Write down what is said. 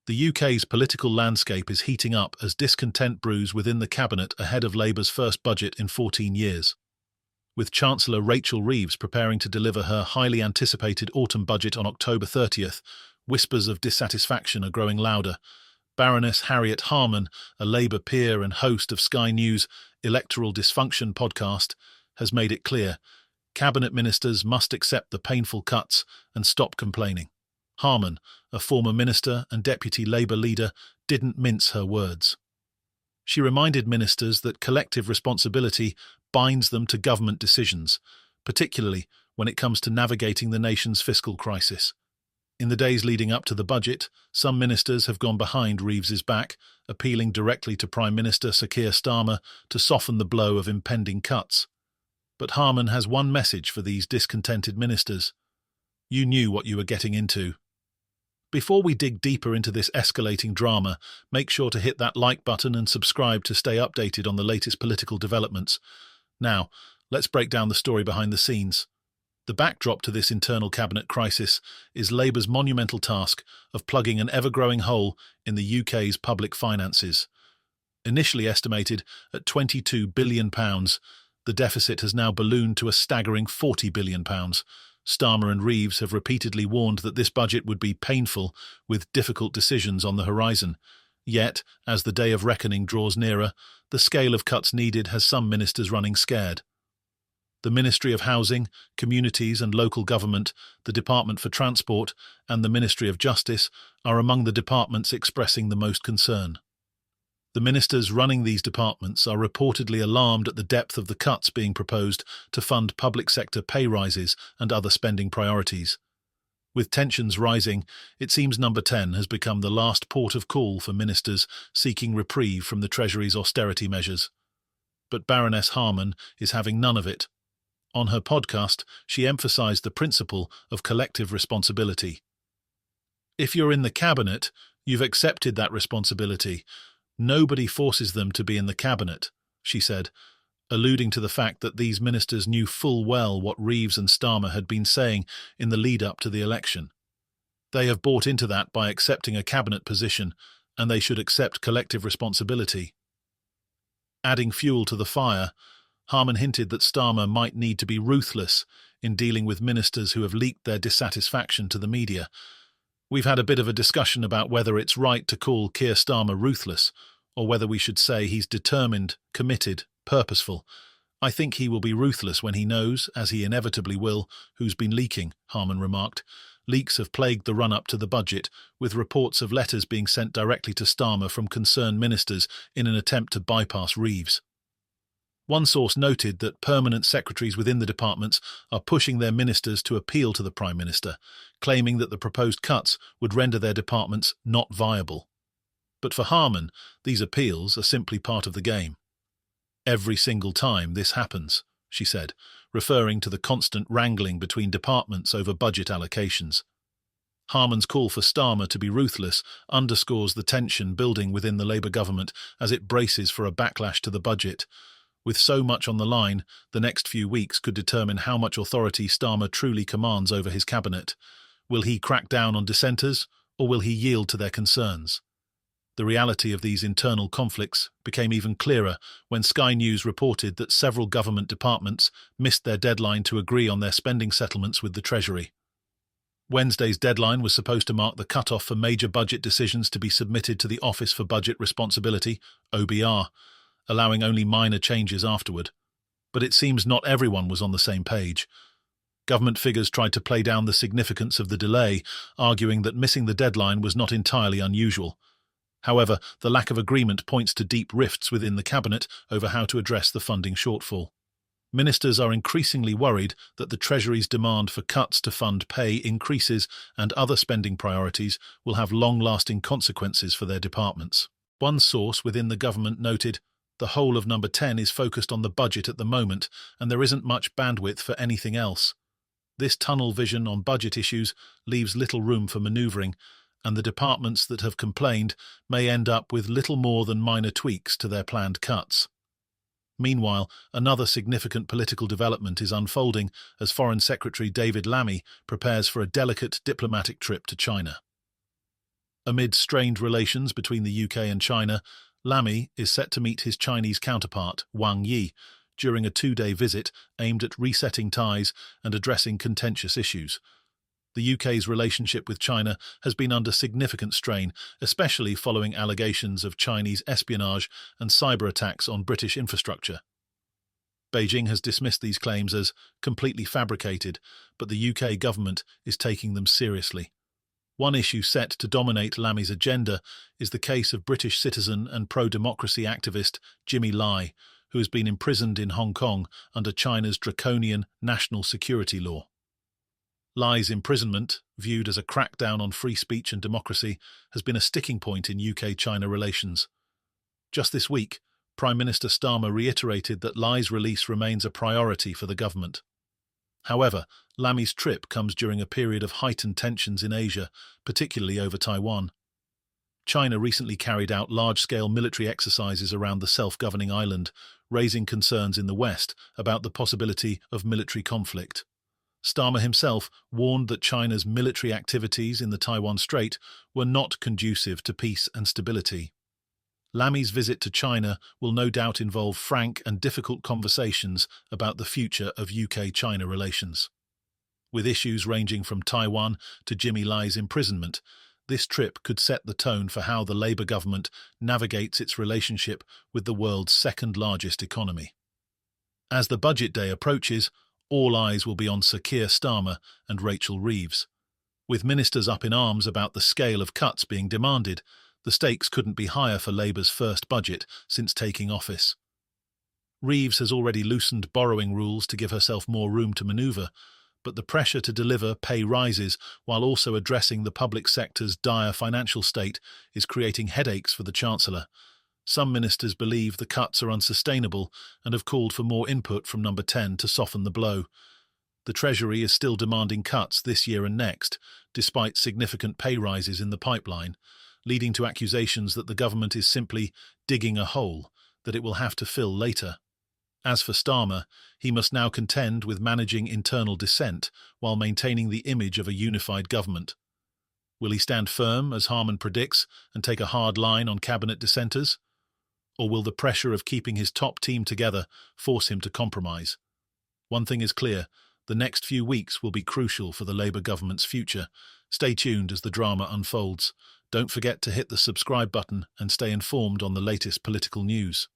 The UK's political landscape is heating up as discontent brews within the cabinet ahead of Labour's first budget in 14 years. With Chancellor Rachel Reeves preparing to deliver her highly anticipated autumn budget on October 30th, whispers of dissatisfaction are growing louder. Baroness Harriet Harman, a Labour peer and host of Sky News' Electoral Dysfunction podcast, has made it clear cabinet ministers must accept the painful cuts and stop complaining. Harman, a former minister and deputy Labour leader, didn't mince her words. She reminded ministers that collective responsibility binds them to government decisions, particularly when it comes to navigating the nation's fiscal crisis. In the days leading up to the budget, some ministers have gone behind Reeves's back, appealing directly to Prime Minister Sir Keir Starmer to soften the blow of impending cuts. But Harman has one message for these discontented ministers. You knew what you were getting into. Before we dig deeper into this escalating drama, make sure to hit that like button and subscribe to stay updated on the latest political developments. Now, let's break down the story behind the scenes. The backdrop to this internal cabinet crisis is Labour's monumental task of plugging an ever-growing hole in the UK's public finances. Initially estimated at £22 billion, the deficit has now ballooned to a staggering £40 billion. Starmer and Reeves have repeatedly warned that this budget would be painful, with difficult decisions on the horizon. Yet, as the day of reckoning draws nearer, the scale of cuts needed has some ministers running scared. The Ministry of Housing, Communities and Local Government, the Department for Transport, and the Ministry of Justice are among the departments expressing the most concern. The ministers running these departments are reportedly alarmed at the depth of the cuts being proposed to fund public sector pay rises and other spending priorities. With tensions rising, it seems Number 10 has become the last port of call for ministers seeking reprieve from the Treasury's austerity measures. But Baroness Harman is having none of it. On her podcast, she emphasised the principle of collective responsibility. If you're in the cabinet, you've accepted that responsibility. Nobody forces them to be in the cabinet, she said, alluding to the fact that these ministers knew full well what Reeves and Starmer had been saying in the lead-up to the election. They have bought into that by accepting a cabinet position, and they should accept collective responsibility. Adding fuel to the fire, Harman hinted that Starmer might need to be ruthless in dealing with ministers who have leaked their dissatisfaction to the media. We've had a bit of a discussion about whether it's right to call Keir Starmer ruthless, or whether we should say he's determined, committed, purposeful. I think he will be ruthless when he knows, as he inevitably will, who's been leaking, Harman remarked. Leaks have plagued the run-up to the budget, with reports of letters being sent directly to Starmer from concerned ministers in an attempt to bypass Reeves. One source noted that permanent secretaries within the departments are pushing their ministers to appeal to the Prime Minister, claiming that the proposed cuts would render their departments not viable. But for Harman, these appeals are simply part of the game. Every single time this happens, she said, referring to the constant wrangling between departments over budget allocations. Harman's call for Starmer to be ruthless underscores the tension building within the Labour government as it braces for a backlash to the budget. With so much on the line, the next few weeks could determine how much authority Starmer truly commands over his cabinet. Will he crack down on dissenters, or will he yield to their concerns? The reality of these internal conflicts became even clearer when Sky News reported that several government departments missed their deadline to agree on their spending settlements with the Treasury. Wednesday's deadline was supposed to mark the cut-off for major budget decisions to be submitted to the Office for Budget Responsibility, OBR, allowing only minor changes afterward. But it seems not everyone was on the same page. Government figures tried to play down the significance of the delay, arguing that missing the deadline was not entirely unusual. However, the lack of agreement points to deep rifts within the cabinet over how to address the funding shortfall. Ministers are increasingly worried that the Treasury's demand for cuts to fund pay increases and other spending priorities will have long-lasting consequences for their departments. One source within the government noted, "The whole of Number 10 is focused on the budget at the moment, and there isn't much bandwidth for anything else. This tunnel vision on budget issues leaves little room for manoeuvring, and the departments that have complained may end up with little more than minor tweaks to their planned cuts." Meanwhile, another significant political development is unfolding as Foreign Secretary David Lammy prepares for a delicate diplomatic trip to China. Amid strained relations between the UK and China, Lammy is set to meet his Chinese counterpart, Wang Yi, during a two-day visit aimed at resetting ties and addressing contentious issues. The UK's relationship with China has been under significant strain, especially following allegations of Chinese espionage and cyber attacks on British infrastructure. Beijing has dismissed these claims as completely fabricated, but the UK government is taking them seriously. One issue set to dominate Lammy's agenda is the case of British citizen and pro-democracy activist Jimmy Lai, who has been imprisoned in Hong Kong under China's draconian national security law. Lai's imprisonment, viewed as a crackdown on free speech and democracy, has been a sticking point in UK-China relations. Just this week, Prime Minister Starmer reiterated that Lai's release remains a priority for the government. However, Lammy's trip comes during a period of heightened tensions in Asia, particularly over Taiwan. China recently carried out large-scale military exercises around the self-governing island, raising concerns in the West about the possibility of military conflict. Starmer himself warned that China's military activities in the Taiwan Strait were not conducive to peace and stability. Lammy's visit to China will no doubt involve frank and difficult conversations about the future of UK-China relations. With issues ranging from Taiwan to Jimmy Lai's imprisonment, this trip could set the tone for how the Labour government navigates its relationship with the world's second-largest economy. As the budget day approaches, all eyes will be on Sir Keir Starmer and Rachel Reeves. With ministers up in arms about the scale of cuts being demanded, the stakes couldn't be higher for Labour's first budget since taking office. Reeves has already loosened borrowing rules to give herself more room to manoeuvre, but the pressure to deliver pay rises while also addressing the public sector's dire financial state is creating headaches for the Chancellor. Some ministers believe the cuts are unsustainable and have called for more input from Number 10 to soften the blow. The Treasury is still demanding cuts this year and next, despite significant pay rises in the pipeline, leading to accusations that the government is simply digging a hole that it will have to fill later. As for Starmer, he must now contend with managing internal dissent while maintaining the image of a unified government. Will he stand firm, as Harman predicts, and take a hard line on cabinet dissenters? Or will the pressure of keeping his top team together force him to compromise? One thing is clear, the next few weeks will be crucial for the Labour government's future. Stay tuned as the drama unfolds. Don't forget to hit the subscribe button and stay informed on the latest political news.